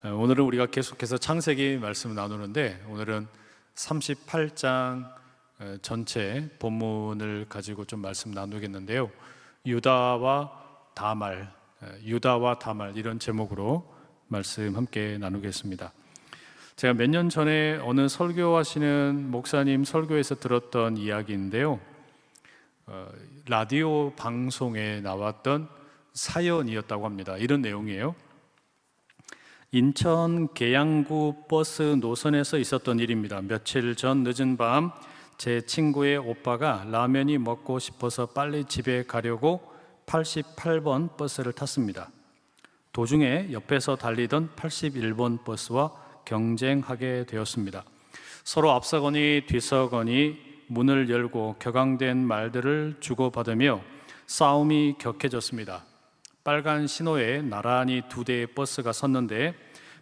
오늘은 우리가 계속해서 창세기 말씀을 나누는데, 오늘은 38장 전체 본문을 가지고 좀 말씀 나누겠는데요. 유다와 다말 이런 제목으로 말씀 함께 나누겠습니다. 제가 몇 년 전에 어느 설교하시는 목사님 설교에서 들었던 이야기인데요. 라디오 방송에 나왔던 사연이었다고 합니다. 이런 내용이에요. 인천 계양구 버스 노선에서 있었던 일입니다. 며칠 전 늦은 밤 제 친구의 오빠가 라면이 먹고 싶어서 빨리 집에 가려고 88번 버스를 탔습니다. 도중에 옆에서 달리던 81번 버스와 경쟁하게 되었습니다. 서로 앞서거니 뒤서거니 문을 열고 격앙된 말들을 주고받으며 싸움이 격해졌습니다. 빨간 신호에 나란히 두 대의 버스가 섰는데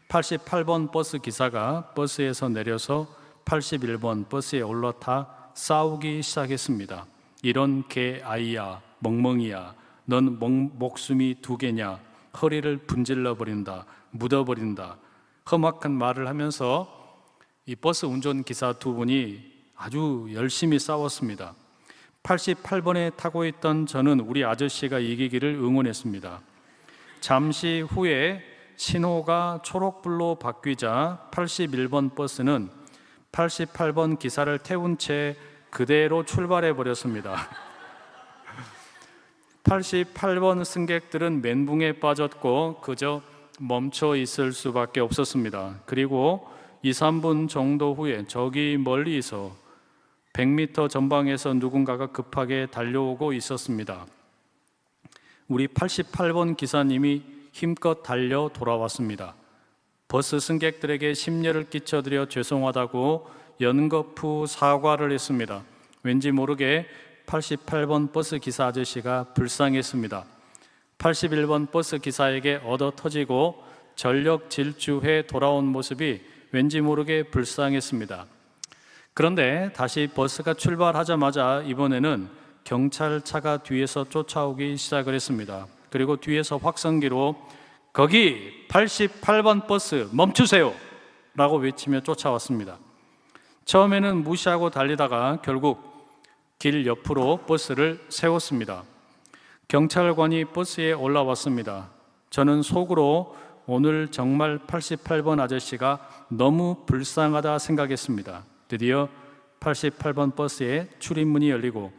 88번 버스 기사가 버스에서 내려서 81번 버스에 올라타 싸우기 시작했습니다. 이런 개 아이야, 멍멍이야, 넌 목숨이 두 개냐, 허리를 분질러 버린다, 묻어버린다, 험악한 말을 하면서 이 버스 운전기사 두 분이 아주 열심히 싸웠습니다. 88번에 타고 있던 저는 우리 아저씨가 이기기를 응원했습니다. 잠시 후에 신호가 초록불로 바뀌자 81번 버스는 88번 기사를 태운 채 그대로 출발해 버렸습니다. 88번 승객들은 멘붕에 빠졌고 그저 멈춰 있을 수밖에 없었습니다. 그리고 2, 3분 정도 후에 저기 멀리서 100m 전방에서 누군가가 급하게 달려오고 있었습니다. 우리 88번 기사님이 힘껏 달려 돌아왔습니다. 버스 승객들에게 심려를 끼쳐드려 죄송하다고 연거푸 사과를 했습니다. 왠지 모르게 88번 버스 기사 아저씨가 불쌍했습니다. 81번 버스 기사에게 얻어 터지고 전력 질주해 돌아온 모습이 왠지 모르게 불쌍했습니다. 그런데 다시 버스가 출발하자마자 이번에는 경찰차가 뒤에서 쫓아오기 시작을 했습니다. 그리고 뒤에서 확성기로 거기 88번 버스 멈추세요 라고 외치며 쫓아왔습니다. 처음에는 무시하고 달리다가 결국 길 옆으로 버스를 세웠습니다. 경찰관이 버스에 올라왔습니다. 저는 속으로 오늘 정말 88번 아저씨가 너무 불쌍하다 생각했습니다. 드디어 88번 버스의 출입문이 열리고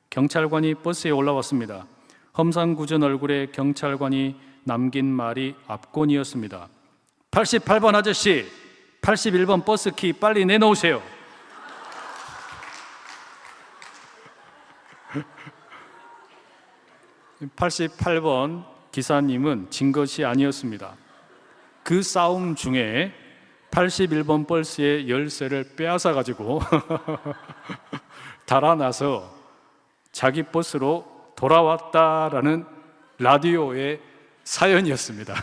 경찰관이 버스에 올라왔습니다. 험상궂은 얼굴에 경찰관이 남긴 말이 압권이었습니다. 88번 아저씨, 81번 버스 키 빨리 내놓으세요. (88번) 기사님은 진 것이 아니었습니다. 그 싸움 중에 81번 버스의 열쇠를 빼앗아 가지고 달아나서 자기 버스로 돌아왔다라는 라디오의 사연이었습니다.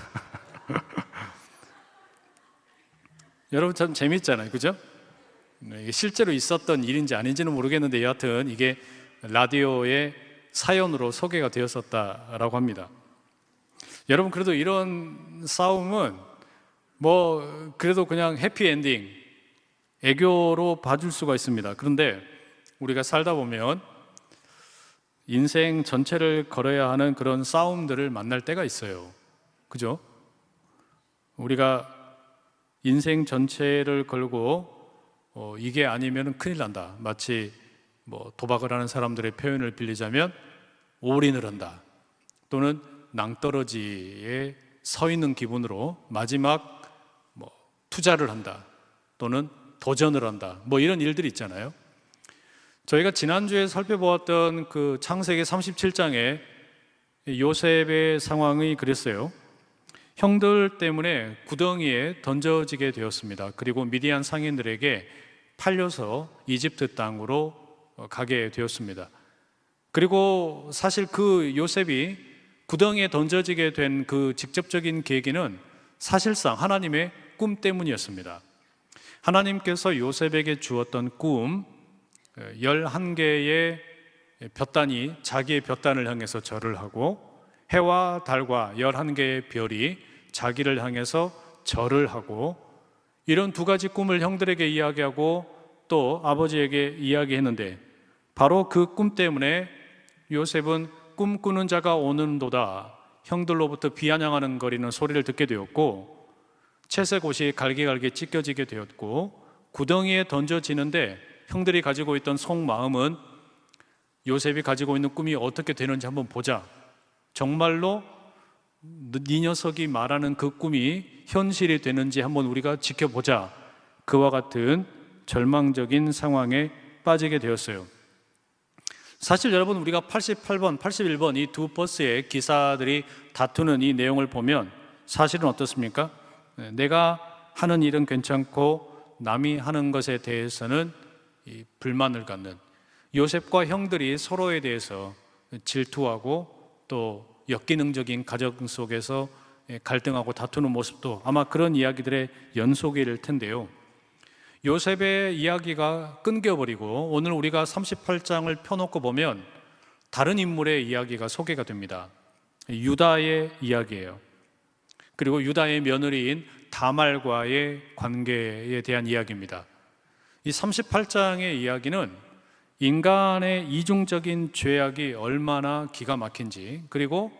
여러분 참 재밌잖아요, 그죠? 이게 실제로 있었던 일인지 아닌지는 모르겠는데 여하튼 이게 라디오의 사연으로 소개가 되었었다라고 합니다. 여러분 그래도 이런 싸움은 그래도 그냥 해피엔딩, 애교로 봐줄 수가 있습니다. 그런데 우리가 살다 보면 인생 전체를 걸어야 하는 그런 싸움들을 만날 때가 있어요. 그죠? 우리가 인생 전체를 걸고 이게 아니면 큰일 난다. 마치 도박을 하는 사람들의 표현을 빌리자면 올인을 한다. 또는 낭떠러지에 서 있는 기분으로 마지막 투자를 한다. 또는 도전을 한다. 이런 일들이 있잖아요. 저희가 지난주에 살펴보았던 그 창세기 37장에 요셉의 상황이 그랬어요. 형들 때문에 구덩이에 던져지게 되었습니다. 그리고 미디안 상인들에게 팔려서 이집트 땅으로 가게 되었습니다. 그리고 사실 그 요셉이 구덩이에 던져지게 된 그 직접적인 계기는 사실상 하나님의 꿈 때문이었습니다. 하나님께서 요셉에게 주었던 꿈, 11개의 볕단이 자기의 볕단을 향해서 절을 하고 해와 달과 11개의 별이 자기를 향해서 절을 하고, 이런 두 가지 꿈을 형들에게 이야기하고 또 아버지에게 이야기했는데, 바로 그 꿈 때문에 요셉은 꿈꾸는 자가 오는도다, 형들로부터 비아냥하는 거리는 소리를 듣게 되었고, 채색 옷이 갈기갈기 찢겨지게 되었고, 구덩이에 던져지는데 형들이 가지고 있던 속마음은 요셉이 가지고 있는 꿈이 어떻게 되는지 한번 보자, 정말로 네 녀석이 말하는 그 꿈이 현실이 되는지 한번 우리가 지켜보자, 그와 같은 절망적인 상황에 빠지게 되었어요. 사실 여러분, 우리가 88번, 81번 이 두 버스의 기사들이 다투는 이 내용을 보면 사실은 어떻습니까? 내가 하는 일은 괜찮고 남이 하는 것에 대해서는 이 불만을 갖는, 요셉과 형들이 서로에 대해서 질투하고 또 역기능적인 가정 속에서 갈등하고 다투는 모습도 아마 그런 이야기들의 연속일 텐데요. 요셉의 이야기가 끊겨버리고 오늘 우리가 38장을 펴놓고 보면 다른 인물의 이야기가 소개가 됩니다. 유다의 이야기예요. 그리고 유다의 며느리인 다말과의 관계에 대한 이야기입니다. 이 38장의 이야기는 인간의 이중적인 죄악이 얼마나 기가 막힌지, 그리고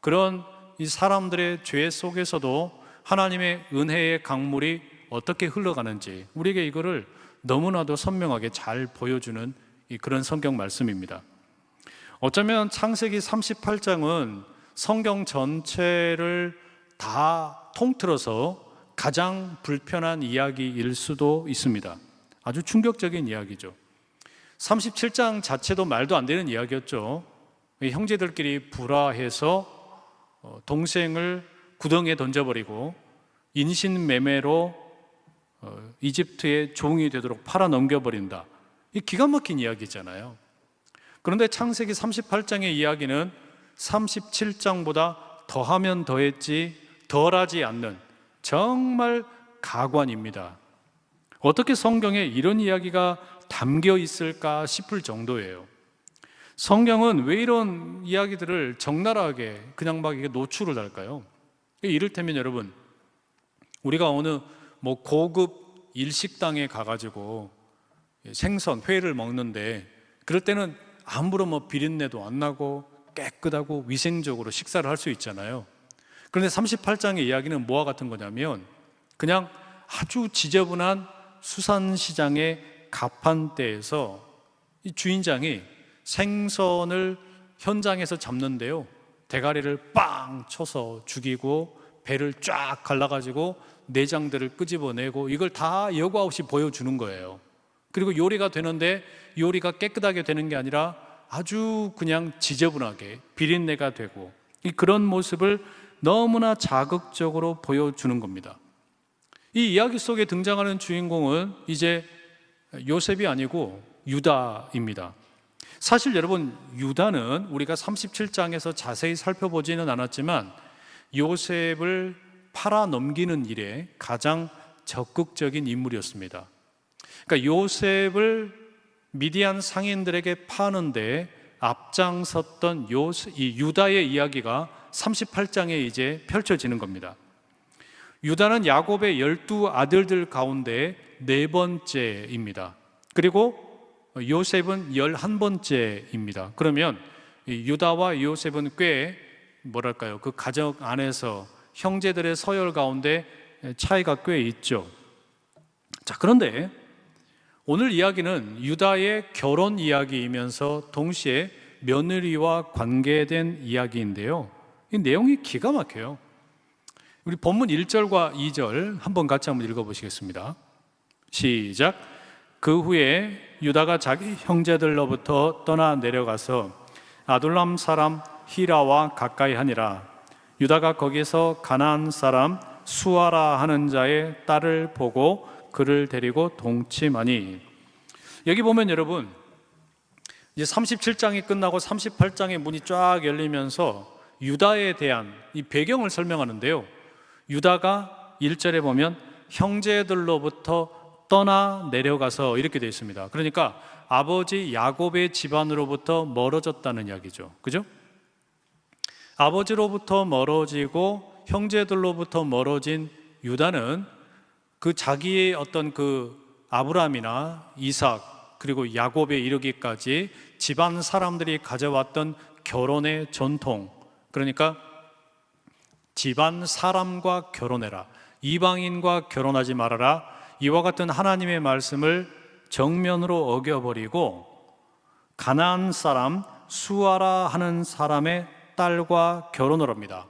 그런 이 사람들의 죄 속에서도 하나님의 은혜의 강물이 어떻게 흘러가는지 우리에게 이거를 너무나도 선명하게 잘 보여주는 그런 성경 말씀입니다. 어쩌면 창세기 38장은 성경 전체를 다 통틀어서 가장 불편한 이야기일 수도 있습니다. 아주 충격적인 이야기죠. 37장 자체도 말도 안 되는 이야기였죠. 형제들끼리 불화해서 동생을 구덩이에 던져버리고 인신매매로 이집트의 종이 되도록 팔아 넘겨버린다. 이 기가 막힌 이야기잖아요. 그런데 창세기 38장의 이야기는 37장보다 더하면 더했지 덜하지 않는 정말 가관입니다. 어떻게 성경에 이런 이야기가 담겨 있을까 싶을 정도예요. 성경은 왜 이런 이야기들을 적나라하게 그냥 막 노출을 할까요? 이를테면 여러분, 우리가 어느 고급 일식당에 가가지고 생선, 회를 먹는데 그럴 때는 아무런 비린내도 안 나고 깨끗하고 위생적으로 식사를 할 수 있잖아요. 그런데 38장의 이야기는 뭐와 같은 거냐면 그냥 아주 지저분한 수산시장의 가판대에서 이 주인장이 생선을 현장에서 잡는데요, 대가리를 빵 쳐서 죽이고 배를 쫙 갈라가지고 내장들을 끄집어내고 이걸 다 여과 없이 보여주는 거예요. 그리고 요리가 되는데 요리가 깨끗하게 되는 게 아니라 아주 그냥 지저분하게 비린내가 되고, 그런 모습을 너무나 자극적으로 보여주는 겁니다. 이 이야기 속에 등장하는 주인공은 이제 요셉이 아니고 유다입니다. 사실 여러분, 유다는 우리가 37장에서 자세히 살펴보지는 않았지만 요셉을 팔아 넘기는 일에 가장 적극적인 인물이었습니다. 그러니까 요셉을 미디안 상인들에게 파는데 앞장섰던 이 유다의 이야기가 38장에 이제 펼쳐지는 겁니다. 유다는 야곱의 12아들들 가운데 4번째입니다. 그리고 요셉은 11번째입니다. 그러면 유다와 요셉은 꽤 그 가정 안에서 형제들의 서열 가운데 차이가 꽤 있죠. 자, 그런데 오늘 이야기는 유다의 결혼 이야기이면서 동시에 며느리와 관계된 이야기인데요, 이 내용이 기가 막혀요. 우리 본문 1절과 2절 한번 같이 한번 읽어보시겠습니다. 시작. 그 후에 유다가 자기 형제들로부터 떠나 내려가서 아둘람 사람 히라와 가까이 하니라. 유다가 거기서 가나안 사람 수아라 하는 자의 딸을 보고 그를 데리고 동침하니. 여기 보면 여러분, 이제 37장이 끝나고 38장의 문이 쫙 열리면서 유다에 대한 이 배경을 설명하는데요, 유다가 1절에 보면 형제들로부터 떠나 내려가서 이렇게 되어 있습니다. 그러니까 아버지 야곱의 집안으로부터 멀어졌다는 이야기죠. 그죠? 아버지로부터 멀어지고 형제들로부터 멀어진 유다는 그 자기의 어떤 그 아브라함이나 이삭 그리고 야곱에 이르기까지 집안 사람들이 가져왔던 결혼의 전통, 그러니까 집안 사람과 결혼해라, 이방인과 결혼하지 말아라, 이와 같은 하나님의 말씀을 정면으로 어겨버리고 가나안 사람 수아라 하는 사람의 딸과 결혼을 합니다.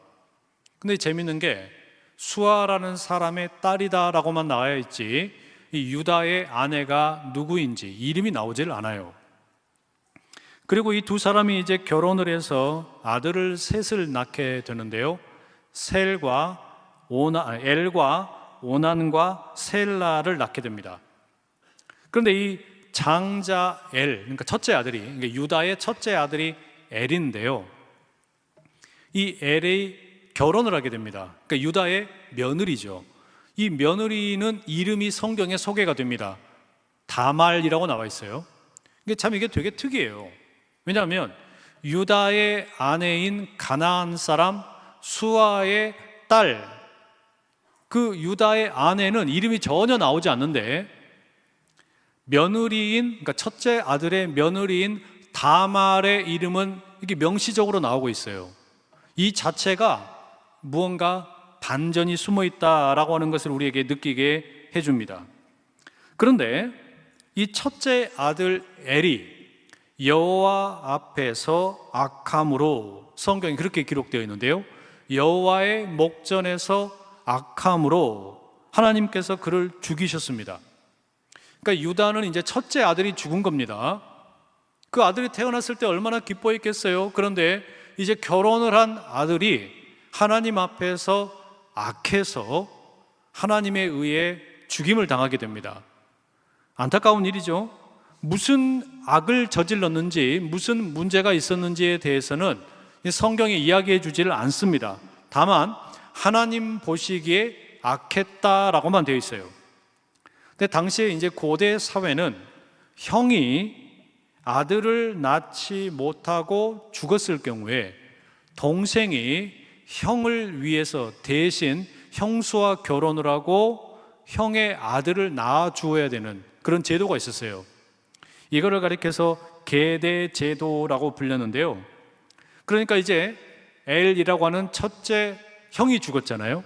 근데 재밌는 게 수아라는 사람의 딸이다라고만 나와 있지 이 유다의 아내가 누구인지 이름이 나오질 않아요. 그리고 이 두 사람이 이제 결혼을 해서 아들을 셋을 낳게 되는데요. 엘과 오난과 셀라를 낳게 됩니다. 그런데 이 장자 그러니까 첫째 아들이, 그러니까 유다의 첫째 아들이 엘인데요. 이 엘이 결혼을 하게 됩니다. 그러니까 유다의 며느리죠. 이 며느리는 이름이 성경에 소개가 됩니다. 다말이라고 나와 있어요. 이게 되게 특이해요. 왜냐하면 유다의 아내인 가나안 사람 수아의 딸, 그 유다의 아내는 이름이 전혀 나오지 않는데 며느리인, 그러니까 첫째 아들의 며느리인 다말의 이름은 이게 명시적으로 나오고 있어요. 이 자체가 무언가 반전이 숨어 있다라고 하는 것을 우리에게 느끼게 해줍니다. 그런데 이 첫째 아들 엘이 여호와 앞에서 악함으로, 성경이 그렇게 기록되어 있는데요, 여호와의 목전에서 악함으로 하나님께서 그를 죽이셨습니다. 그러니까 유다는 이제 첫째 아들이 죽은 겁니다. 그 아들이 태어났을 때 얼마나 기뻐했겠어요. 그런데 이제 결혼을 한 아들이 하나님 앞에서 악해서 하나님에 의해 죽임을 당하게 됩니다. 안타까운 일이죠. 무슨 악을 저질렀는지, 무슨 문제가 있었는지에 대해서는 성경에 이야기해 주지를 않습니다. 다만 하나님 보시기에 악했다라고만 되어 있어요. 근데 당시에 이제 고대 사회는 형이 아들을 낳지 못하고 죽었을 경우에 동생이 형을 위해서 대신 형수와 결혼을 하고 형의 아들을 낳아 주어야 되는 그런 제도가 있었어요. 이거를 가리켜서 계대 제도라고 불렸는데요. 그러니까 이제 엘이라고 하는 첫째 형이 죽었잖아요.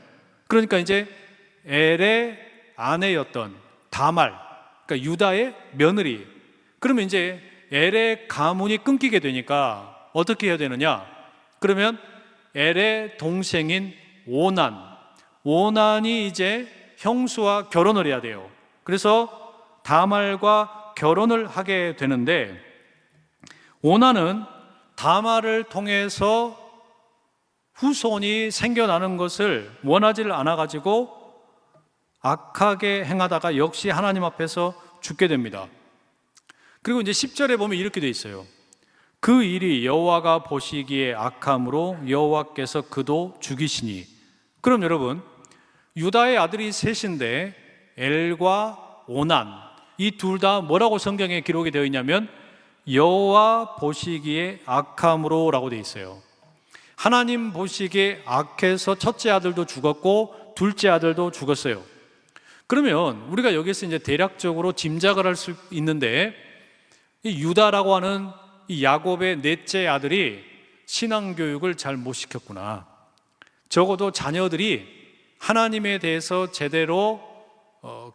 그러니까 이제 엘의 아내였던 다말, 그러니까 유다의 며느리, 그러면 이제 엘의 가문이 끊기게 되니까 어떻게 해야 되느냐? 그러면 엘의 동생인 오난이 이제 형수와 결혼을 해야 돼요. 그래서 다말과 결혼을 하게 되는데, 오난은 다말을 통해서 후손이 생겨나는 것을 원하지를 않아가지고 악하게 행하다가 역시 하나님 앞에서 죽게 됩니다. 그리고 이제 10절에 보면 이렇게 돼 있어요. 그 일이 여호와가 보시기에 악함으로 여호와께서 그도 죽이시니. 그럼 여러분, 유다의 아들이 셋인데 엘과 오난, 이 둘 다 뭐라고 성경에 기록이 되어 있냐면 여호와 보시기에 악함으로 라고 되어 있어요. 하나님 보시기에 악해서 첫째 아들도 죽었고 둘째 아들도 죽었어요. 그러면 우리가 여기서 이제 대략적으로 짐작을 할 수 있는데, 이 유다라고 하는 이 야곱의 넷째 아들이 신앙교육을 잘 못 시켰구나. 적어도 자녀들이 하나님에 대해서 제대로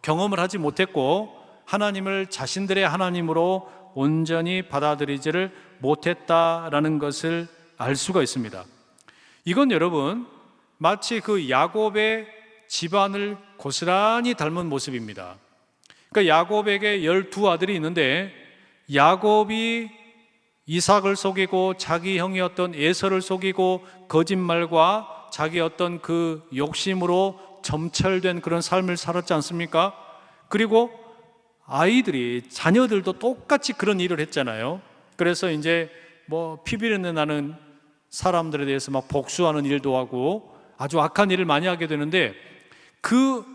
경험을 하지 못했고 하나님을 자신들의 하나님으로 온전히 받아들이지를 못했다라는 것을 알 수가 있습니다. 이건 여러분 마치 그 야곱의 집안을 고스란히 닮은 모습입니다. 그러니까 야곱에게 12아들이 있는데 야곱이 이삭을 속이고 자기 형이었던 에서를 속이고 거짓말과 자기 어떤 그 욕심으로 점철된 그런 삶을 살았지 않습니까? 그리고 자녀들도 똑같이 그런 일을 했잖아요. 그래서 이제 뭐 피비린내 나는 사람들에 대해서 막 복수하는 일도 하고 아주 악한 일을 많이 하게 되는데, 그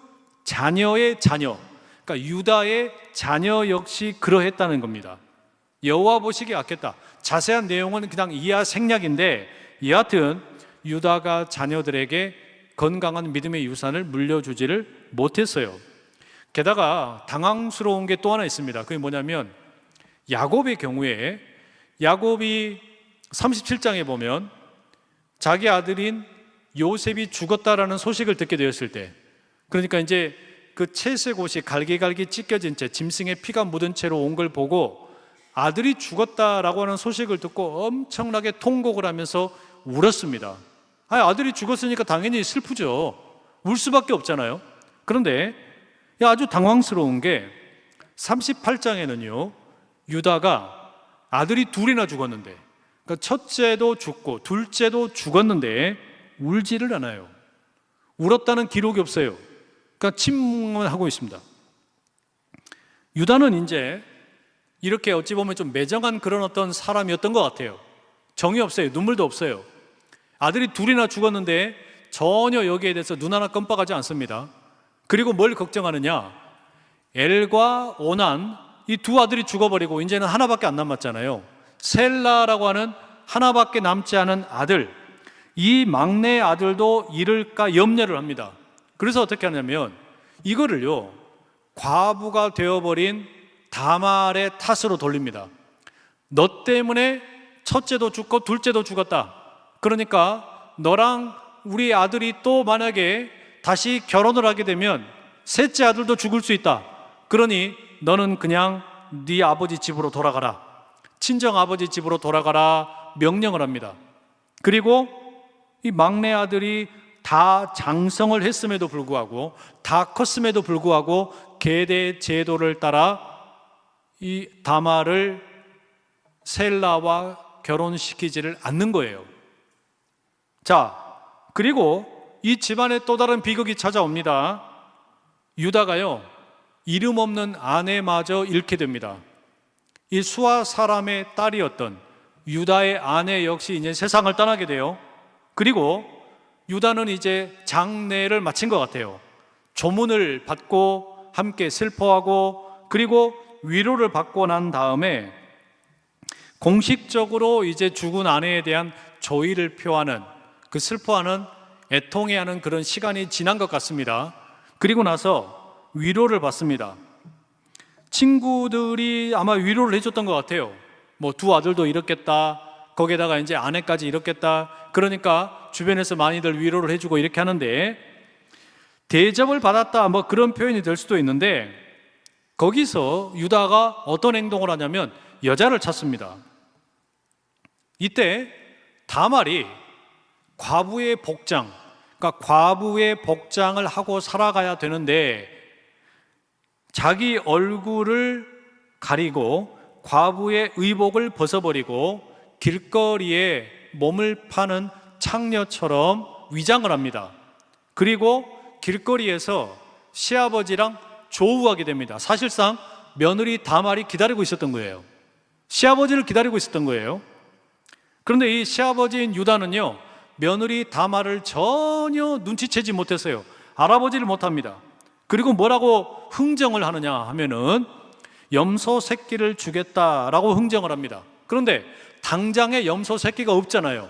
자녀의 자녀, 그러니까 유다의 자녀 역시 그러했다는 겁니다. 여호와 보시기에 악했다. 자세한 내용은 그냥 이하 생략인데, 여하튼 유다가 자녀들에게 건강한 믿음의 유산을 물려주지를 못했어요. 게다가 당황스러운 게 또 하나 있습니다. 그게 뭐냐면 야곱의 경우에 야곱이 37장에 보면 자기 아들인 요셉이 죽었다라는 소식을 듣게 되었을 때, 그러니까 이제 그 채색 옷이 갈기갈기 찢겨진 채 짐승의 피가 묻은 채로 온 걸 보고 아들이 죽었다라고 하는 소식을 듣고 엄청나게 통곡을 하면서 울었습니다. 아들이 죽었으니까 당연히 슬프죠. 울 수밖에 없잖아요. 그런데 아주 당황스러운 게 38장에는요 유다가 아들이 둘이나 죽었는데, 그러니까 첫째도 죽고 둘째도 죽었는데 울지를 않아요. 울었다는 기록이 없어요. 그러니까 침묵을 하고 있습니다. 유다는 이제 이렇게 어찌 보면 좀 매정한 그런 어떤 사람이었던 것 같아요. 정이 없어요. 눈물도 없어요. 아들이 둘이나 죽었는데 전혀 여기에 대해서 눈 하나 껌뻑하지 않습니다. 그리고 뭘 걱정하느냐, 엘과 오난, 이 두 아들이 죽어버리고 이제는 하나밖에 안 남았잖아요. 셀라라고 하는 하나밖에 남지 않은 아들, 이 막내 아들도 잃을까 염려를 합니다. 그래서 어떻게 하냐면 이거를요 과부가 되어버린 다말의 탓으로 돌립니다. 너 때문에 첫째도 죽고 둘째도 죽었다. 그러니까 너랑 우리 아들이 또 만약에 다시 결혼을 하게 되면 셋째 아들도 죽을 수 있다. 그러니 너는 그냥 네 아버지 집으로 돌아가라, 친정 아버지 집으로 돌아가라 명령을 합니다. 그리고 이 막내 아들이 다 장성을 했음에도 불구하고, 다 컸음에도 불구하고 계대 제도를 따라 이 다말을 셀라와 결혼시키지를 않는 거예요. 자, 그리고 이 집안에 또 다른 비극이 찾아옵니다. 유다가요 이름 없는 아내마저 잃게 됩니다. 이 수아 사람의 딸이었던 유다의 아내 역시 이제 세상을 떠나게 돼요. 그리고 유다는 이제 장례를 마친 것 같아요. 조문을 받고 함께 슬퍼하고 그리고 위로를 받고 난 다음에 공식적으로 이제 죽은 아내에 대한 조의를 표하는, 그 슬퍼하는, 애통해하는 그런 시간이 지난 것 같습니다. 그리고 나서 위로를 받습니다. 친구들이 아마 위로를 해줬던 것 같아요. 뭐 두 아들도 잃었겠다, 거기에다가 이제 아내까지 잃었겠다. 그러니까 주변에서 많이들 위로를 해주고 이렇게 하는데, 대접을 받았다 뭐 그런 표현이 될 수도 있는데, 거기서 유다가 어떤 행동을 하냐면 여자를 찾습니다. 이때 다말이 과부의 복장, 그러니까 과부의 복장을 하고 살아가야 되는데 자기 얼굴을 가리고 과부의 의복을 벗어버리고 길거리에 몸을 파는 창녀처럼 위장을 합니다. 그리고 길거리에서 시아버지랑 조우하게 됩니다. 사실상 며느리 다말이 기다리고 있었던 거예요. 시아버지를 기다리고 있었던 거예요. 그런데 이 시아버지인 유다는요 며느리 다말을 전혀 눈치채지 못했어요. 알아보지를 못합니다. 그리고 뭐라고 흥정을 하느냐 하면은 염소 새끼를 주겠다라고 흥정을 합니다. 그런데 당장에 염소 새끼가 없잖아요.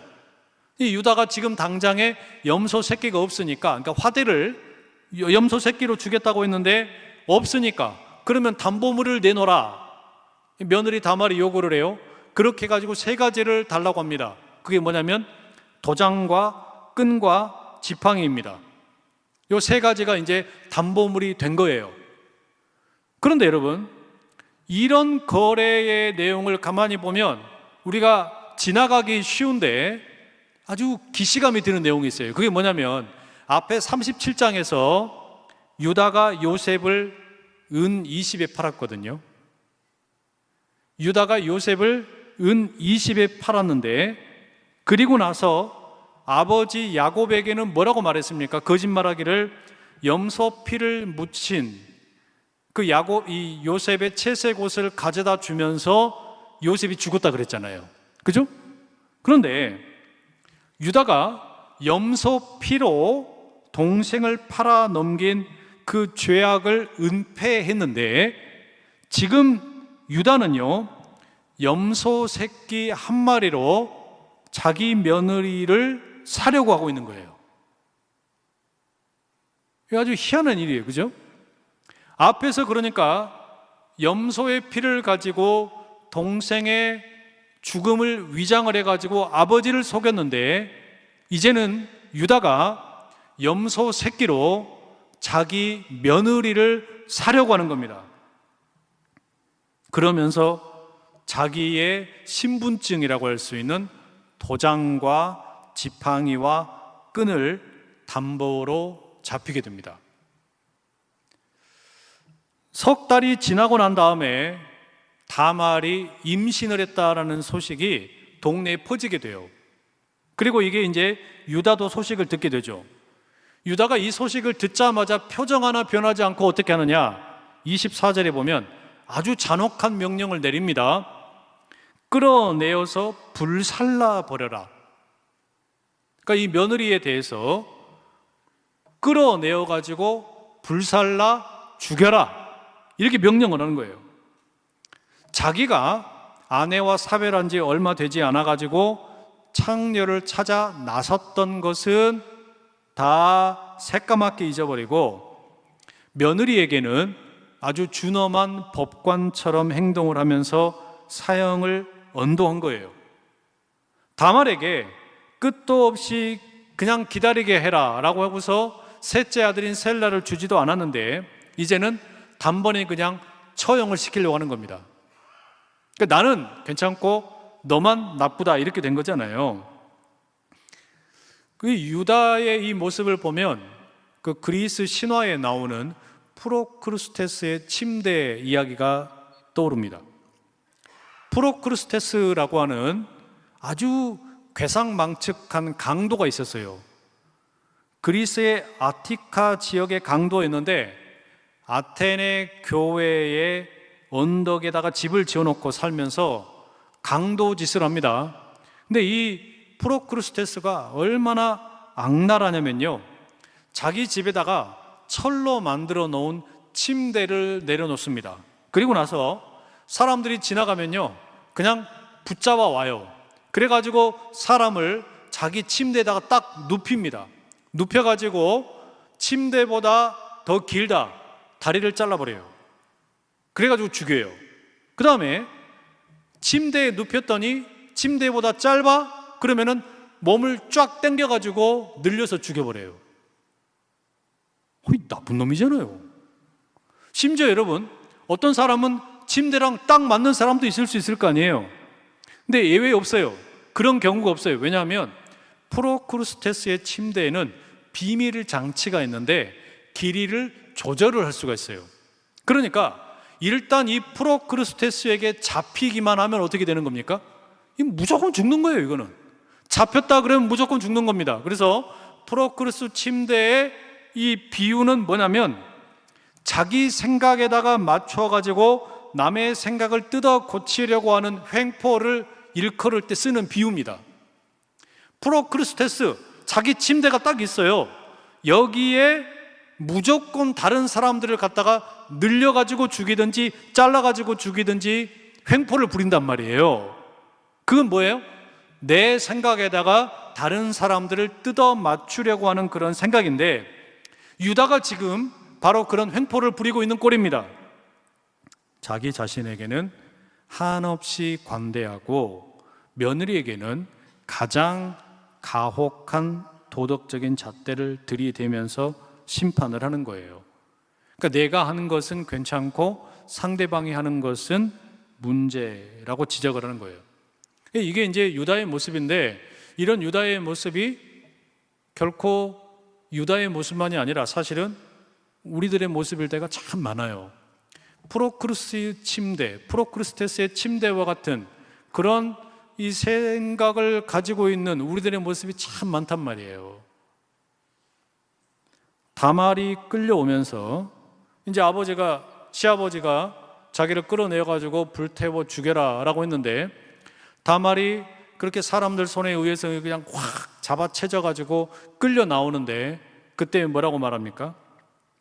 이 유다가 지금 당장에 염소 새끼가 없으니까, 그러니까 화대를 염소 새끼로 주겠다고 했는데 없으니까 그러면 담보물을 내놓으라. 며느리 다말이 요구를 해요. 그렇게 해가지고 세 가지를 달라고 합니다. 그게 뭐냐면 도장과 끈과 지팡이입니다. 요 세 가지가 이제 담보물이 된 거예요. 그런데 여러분, 이런 거래의 내용을 가만히 보면 우리가 지나가기 쉬운데 아주 기시감이 드는 내용이 있어요. 그게 뭐냐면 앞에 37장에서 유다가 요셉을 은 20에 팔았거든요. 유다가 요셉을 은 20에 팔았는데, 그리고 나서 아버지 야곱에게는 뭐라고 말했습니까? 거짓말하기를 염소 피를 묻힌 그 이 요셉의 채색 옷을 가져다 주면서 요셉이 죽었다 그랬잖아요. 그죠? 그런데 유다가 염소 피로 동생을 팔아 넘긴 그 죄악을 은폐했는데, 지금 유다는요 염소 새끼 한 마리로 자기 며느리를 사려고 하고 있는 거예요. 이거 아주 희한한 일이에요. 그죠? 앞에서 그러니까 염소의 피를 가지고 동생의 죽음을 위장을 해가지고 아버지를 속였는데, 이제는 유다가 염소 새끼로 자기 며느리를 사려고 하는 겁니다. 그러면서 자기의 신분증이라고 할 수 있는 도장과 지팡이와 끈을 담보로 잡히게 됩니다. 석 달이 지나고 난 다음에 다말이 임신을 했다라는 소식이 동네에 퍼지게 돼요. 그리고 이게 이제 유다도 소식을 듣게 되죠. 유다가 이 소식을 듣자마자 표정 하나 변하지 않고 어떻게 하느냐? 24절에 보면 아주 잔혹한 명령을 내립니다. 끌어내어서 불살라 버려라. 그러니까 이 며느리에 대해서 끌어내어 가지고 불살라 죽여라, 이렇게 명령을 하는 거예요. 자기가 아내와 사별한 지 얼마 되지 않아 가지고 창녀를 찾아 나섰던 것은 다 새까맣게 잊어버리고, 며느리에게는 아주 준엄한 법관처럼 행동을 하면서 사형을 언도한 거예요. 다말에게 끝도 없이 그냥 기다리게 해라 라고 하고서 셋째 아들인 셀라를 주지도 않았는데, 이제는 단번에 그냥 처형을 시키려고 하는 겁니다. 그러니까 나는 괜찮고 너만 나쁘다, 이렇게 된 거잖아요. 그 유다의 이 모습을 보면 그 그리스 신화에 나오는 프로크루스테스의 침대 이야기가 떠오릅니다. 프로크루스테스라고 하는 아주 괴상망측한 강도가 있었어요. 그리스의 아티카 지역의 강도였는데, 아테네 교회의 언덕에다가 집을 지어놓고 살면서 강도 짓을 합니다. 근데 이 프로크루스테스가 얼마나 악랄하냐면요, 자기 집에다가 철로 만들어 놓은 침대를 내려놓습니다. 그리고 나서 사람들이 지나가면요 그냥 붙잡아 와요. 그래가지고 사람을 자기 침대에다가 딱 눕힙니다. 눕혀가지고 침대보다 더 길다 다리를 잘라버려요. 그래가지고 죽여요. 그 다음에 침대에 눕혔더니 침대보다 짧아? 그러면은 몸을 쫙 당겨가지고 늘려서 죽여버려요. 나쁜 놈이잖아요. 심지어 여러분, 어떤 사람은 침대랑 딱 맞는 사람도 있을 수 있을 거 아니에요. 근데 예외 없어요. 그런 경우가 없어요. 왜냐하면 프로크루스테스의 침대에는 비밀 장치가 있는데 길이를 조절을 할 수가 있어요. 그러니까 일단 이 프로크루스테스에게 잡히기만 하면 어떻게 되는 겁니까? 무조건 죽는 거예요. 이거는 잡혔다 그러면 무조건 죽는 겁니다. 그래서 프로크루스 침대의 이 비유는 뭐냐면, 자기 생각에다가 맞춰가지고 남의 생각을 뜯어 고치려고 하는 횡포를 일컬을 때 쓰는 비유입니다. 프로크루스테스, 자기 침대가 딱 있어요. 여기에 무조건 다른 사람들을 갖다가 늘려가지고 죽이든지 잘라가지고 죽이든지 횡포를 부린단 말이에요. 그건 뭐예요? 내 생각에다가 다른 사람들을 뜯어 맞추려고 하는 그런 생각인데, 유다가 지금 바로 그런 횡포를 부리고 있는 꼴입니다. 자기 자신에게는 한없이 관대하고 며느리에게는 가장 가혹한 도덕적인 잣대를 들이대면서 심판을 하는 거예요. 그러니까 내가 하는 것은 괜찮고 상대방이 하는 것은 문제라고 지적을 하는 거예요. 이게 이제 유다의 모습인데, 이런 유다의 모습이 결코 유다의 모습만이 아니라 사실은 우리들의 모습일 때가 참 많아요. 프로크루스의 침대, 프로크루스테스의 침대와 같은 그런 이 생각을 가지고 있는 우리들의 모습이 참 많단 말이에요. 다말이 끌려오면서 이제 시아버지가 자기를 끌어내어가지고 불태워 죽여라 라고 했는데, 다말이 그렇게 사람들 손에 의해서 그냥 확 잡아채져가지고 끌려 나오는데, 그때 뭐라고 말합니까?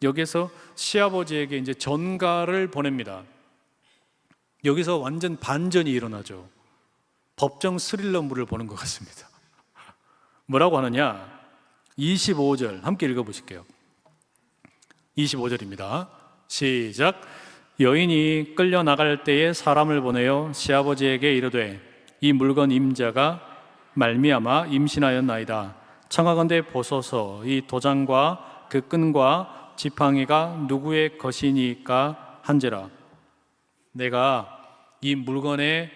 여기서 시아버지에게 이제 전가를 보냅니다. 여기서 완전 반전이 일어나죠. 법정 스릴러물을 보는 것 같습니다. 뭐라고 하느냐? 25절 함께 읽어보실게요. 25절입니다. 시작. 여인이 끌려나갈 때에 사람을 보내어 시아버지에게 이르되 이 물건 임자가 말미암아 임신하였나이다. 청하건대 보소서 이 도장과 그 끈과 지팡이가 누구의 것이니까 한지라. 내가 이 물건의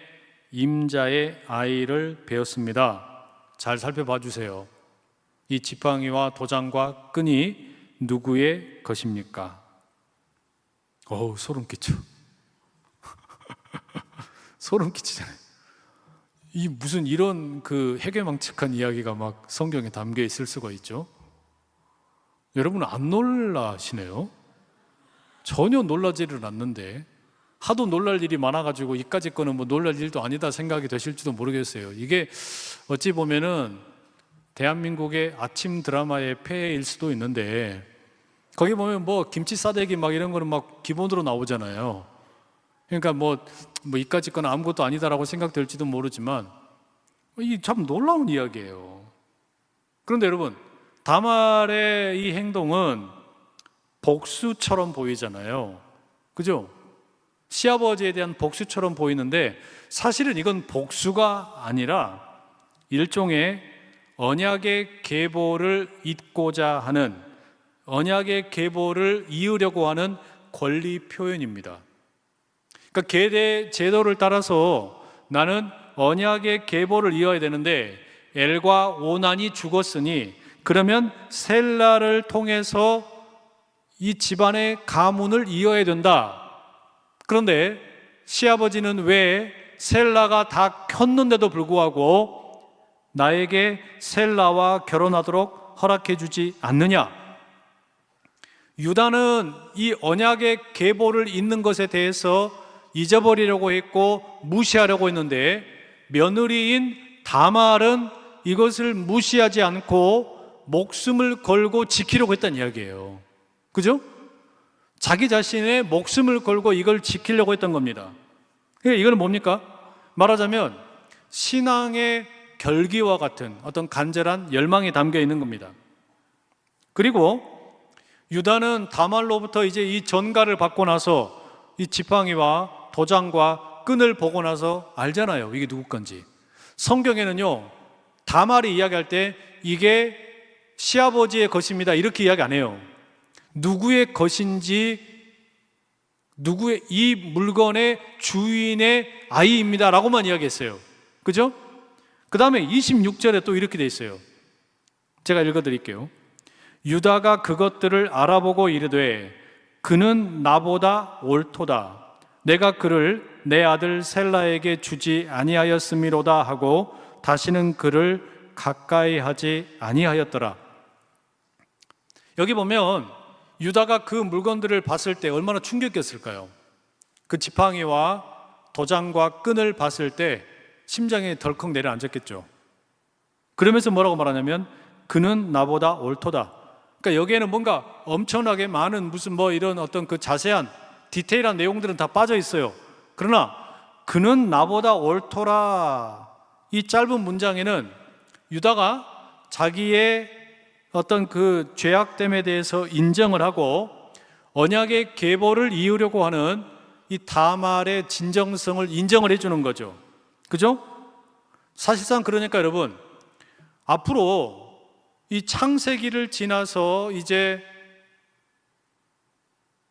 임자의 아이를 배웠습니다. 잘 살펴봐 주세요. 이 지팡이와 도장과 끈이 누구의 것입니까? 어우, 소름 끼쳐. 소름 끼치잖아요. 이 무슨 이런 그 해괴망측한 이야기가 막 성경에 담겨 있을 수가 있죠? 여러분 안 놀라시네요? 전혀 놀라지를 않는데 하도 놀랄 일이 많아가지고 이까짓 거는 뭐 놀랄 일도 아니다 생각이 되실지도 모르겠어요. 이게 어찌 보면은 대한민국의 아침 드라마의 폐해일 수도 있는데 거기 보면 뭐 김치 싸대기 막 이런 거는 막 기본으로 나오잖아요. 그러니까 뭐 이까짓 건 아무것도 아니다라고 생각될지도 모르지만 이게 참 놀라운 이야기예요. 그런데 여러분, 다말의 이 행동은 복수처럼 보이잖아요. 그죠? 시아버지에 대한 복수처럼 보이는데 사실은 이건 복수가 아니라 일종의 언약의 계보를 잇고자 하는, 언약의 계보를 이으려고 하는 권리 표현입니다. 그러니까 계대 제도를 따라서 나는 언약의 계보를 이어야 되는데 엘과 오난이 죽었으니 그러면 셀라를 통해서 이 집안의 가문을 이어야 된다. 그런데 시아버지는 왜 셀라가 다 켰는데도 불구하고 나에게 셀라와 결혼하도록 허락해 주지 않느냐? 유다는 이 언약의 계보를 잇는 것에 대해서 잊어버리려고 했고 무시하려고 했는데 며느리인 다말은 이것을 무시하지 않고 목숨을 걸고 지키려고 했다는 이야기예요. 그죠? 자기 자신의 목숨을 걸고 이걸 지키려고 했던 겁니다. 이거는 뭡니까? 말하자면 신앙의 결기와 같은 어떤 간절한 열망이 담겨 있는 겁니다. 그리고 유다는 다말로부터 이제 이 전가를 받고 나서 이 지팡이와 도장과 끈을 보고 나서 알잖아요. 이게 누구 건지. 성경에는요, 다말이 이야기할 때 이게 시아버지의 것입니다 이렇게 이야기 안 해요. 누구의 것인지, 누구의 이 물건의 주인의 아이입니다 라고만 이야기했어요. 그죠? 그 다음에 26절에 또 이렇게 돼 있어요. 제가 읽어드릴게요. 유다가 그것들을 알아보고 이르되 그는 나보다 옳도다. 내가 그를 내 아들 셀라에게 주지 아니하였음이로다 하고 다시는 그를 가까이 하지 아니하였더라. 여기 보면 유다가 그 물건들을 봤을 때 얼마나 충격이었을까요? 그 지팡이와 도장과 끈을 봤을 때 심장이 덜컥 내려앉았겠죠. 그러면서 뭐라고 말하냐면 그는 나보다 옳도다. 그러니까 여기에는 뭔가 엄청나게 많은 무슨 뭐 이런 어떤 그 자세한 디테일한 내용들은 다 빠져 있어요. 그러나 그는 나보다 옳도라, 이 짧은 문장에는 유다가 자기의 어떤 그 죄악됨에 대해서 인정을 하고 언약의 계보를 이으려고 하는 이 다말의 진정성을 인정을 해주는 거죠. 그죠? 사실상 그러니까 여러분, 앞으로 이 창세기를 지나서 이제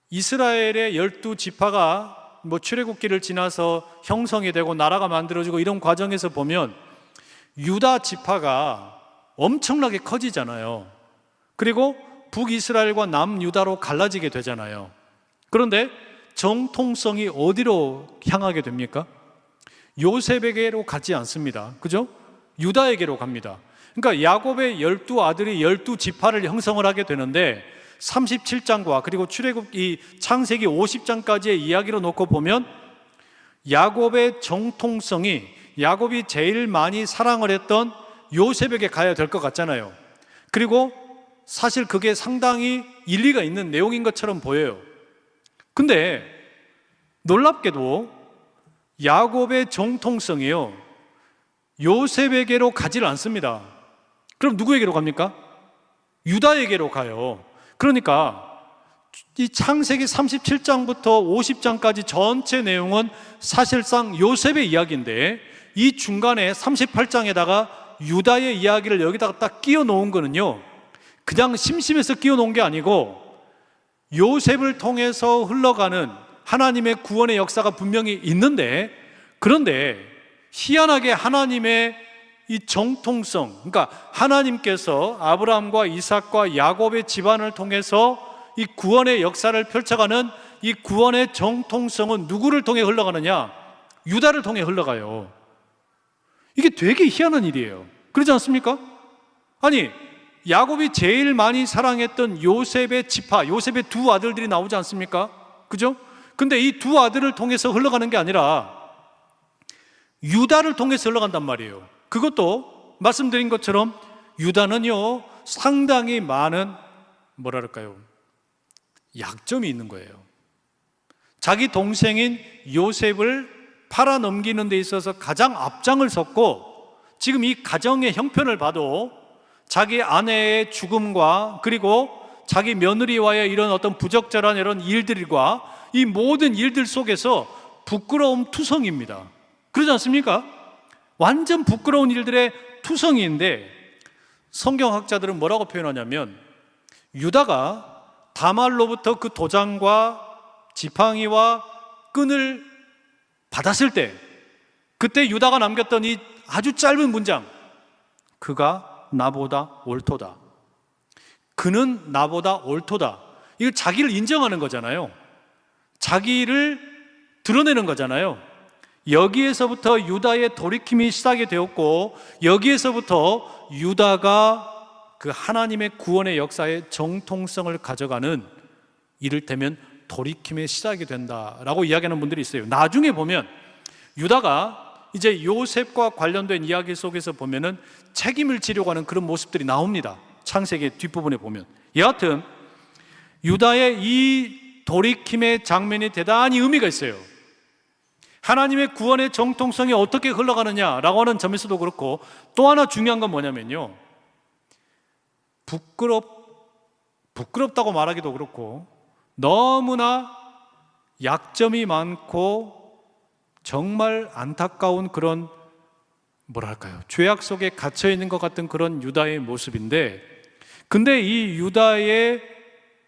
이스라엘의 12지파가 뭐 출애굽기를 지나서 형성이 되고 나라가 만들어지고 이런 과정에서 보면 유다 지파가 엄청나게 커지잖아요. 그리고 북이스라엘과 남유다로 갈라지게 되잖아요. 그런데 정통성이 어디로 향하게 됩니까? 요셉에게로 가지 않습니다. 그죠? 유다에게로 갑니다. 그러니까 야곱의 12아들이 12지파를 형성을 하게 되는데 37장과 그리고 출애굽기 창세기 50장까지의 이야기로 놓고 보면 야곱의 정통성이 야곱이 제일 많이 사랑을 했던 요셉에게 가야 될 것 같잖아요. 그리고 사실 그게 상당히 일리가 있는 내용인 것처럼 보여요. 근데 놀랍게도 야곱의 정통성이요, 요셉에게로 가지를 않습니다. 그럼 누구에게로 갑니까? 유다에게로 가요. 그러니까 이 창세기 37장부터 50장까지 전체 내용은 사실상 요셉의 이야기인데, 이 중간에 38장에다가 유다의 이야기를 여기다가 딱 끼워 놓은 거는요, 그냥 심심해서 끼워 놓은 게 아니고 요셉을 통해서 흘러가는 하나님의 구원의 역사가 분명히 있는데, 그런데 희한하게 하나님의 이 정통성, 그러니까 하나님께서 아브라함과 이삭과 야곱의 집안을 통해서 이 구원의 역사를 펼쳐가는 이 구원의 정통성은 누구를 통해 흘러가느냐? 유다를 통해 흘러가요. 이게 되게 희한한 일이에요. 그렇지 않습니까? 아니, 야곱이 제일 많이 사랑했던 요셉의 지파, 요셉의 두 아들들이 나오지 않습니까? 그죠? 근데 이 두 아들을 통해서 흘러가는 게 아니라 유다를 통해서 흘러간단 말이에요. 그것도 말씀드린 것처럼 유다는요, 상당히 많은 뭐랄까요, 약점이 있는 거예요. 자기 동생인 요셉을 팔아넘기는 데 있어서 가장 앞장을 섰고, 지금 이 가정의 형편을 봐도 자기 아내의 죽음과 그리고 자기 며느리와의 이런 어떤 부적절한 이런 일들과 이 모든 일들 속에서 부끄러움 투성입니다. 그러지 않습니까? 완전 부끄러운 일들의 투성이인데, 성경학자들은 뭐라고 표현하냐면, 유다가 다말로부터 그 도장과 지팡이와 끈을 받았을 때, 그때 유다가 남겼던 이 아주 짧은 문장, 그가 나보다 옳도다, 그는 나보다 옳도다, 이거 자기를 인정하는 거잖아요. 자기를 드러내는 거잖아요. 여기에서부터 유다의 돌이킴이 시작이 되었고, 여기에서부터 유다가 그 하나님의 구원의 역사의 정통성을 가져가는, 이를테면 돌이킴의 시작이 된다라고 이야기하는 분들이 있어요. 나중에 보면 유다가 이제 요셉과 관련된 이야기 속에서 보면은 책임을 지려고 하는 그런 모습들이 나옵니다. 창세기 뒷부분에 보면. 여하튼 유다의 이 돌이킴의 장면이 대단히 의미가 있어요. 하나님의 구원의 정통성이 어떻게 흘러가느냐라고 하는 점에서도 그렇고, 또 하나 중요한 건 뭐냐면요, 부끄럽다고 말하기도 그렇고 너무나 약점이 많고 정말 안타까운 그런 뭐랄까요, 죄악 속에 갇혀 있는 것 같은 그런 유다의 모습인데, 근데 이 유다의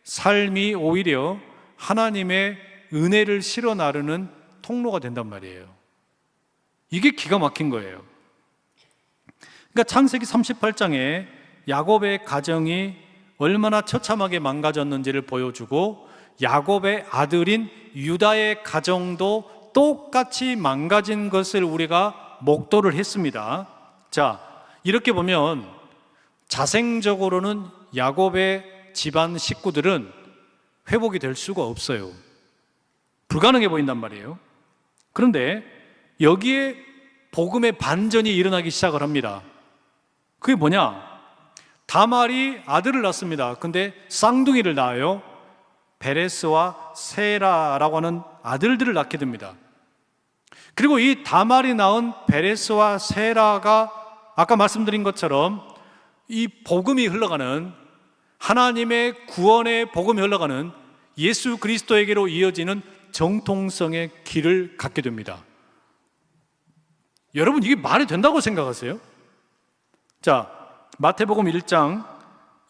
삶이 오히려 하나님의 은혜를 실어 나르는 통로가 된단 말이에요. 이게 기가 막힌 거예요. 그러니까 창세기 38장에 야곱의 가정이 얼마나 처참하게 망가졌는지를 보여주고, 야곱의 아들인 유다의 가정도 똑같이 망가진 것을 우리가 목도를 했습니다. 자, 이렇게 보면 자생적으로는 야곱의 집안 식구들은 회복이 될 수가 없어요. 불가능해 보인단 말이에요. 그런데 여기에 복음의 반전이 일어나기 시작을 합니다. 그게 뭐냐? 다말이 아들을 낳습니다. 근데 쌍둥이를 낳아요. 베레스와 세라라고 하는 아들들을 낳게 됩니다. 그리고 이 다말이 낳은 베레스와 세라가 아까 말씀드린 것처럼 이 복음이 흘러가는, 하나님의 구원의 복음이 흘러가는 예수 그리스도에게로 이어지는 정통성의 길을 갖게 됩니다. 여러분, 이게 말이 된다고 생각하세요? 자, 마태복음 1장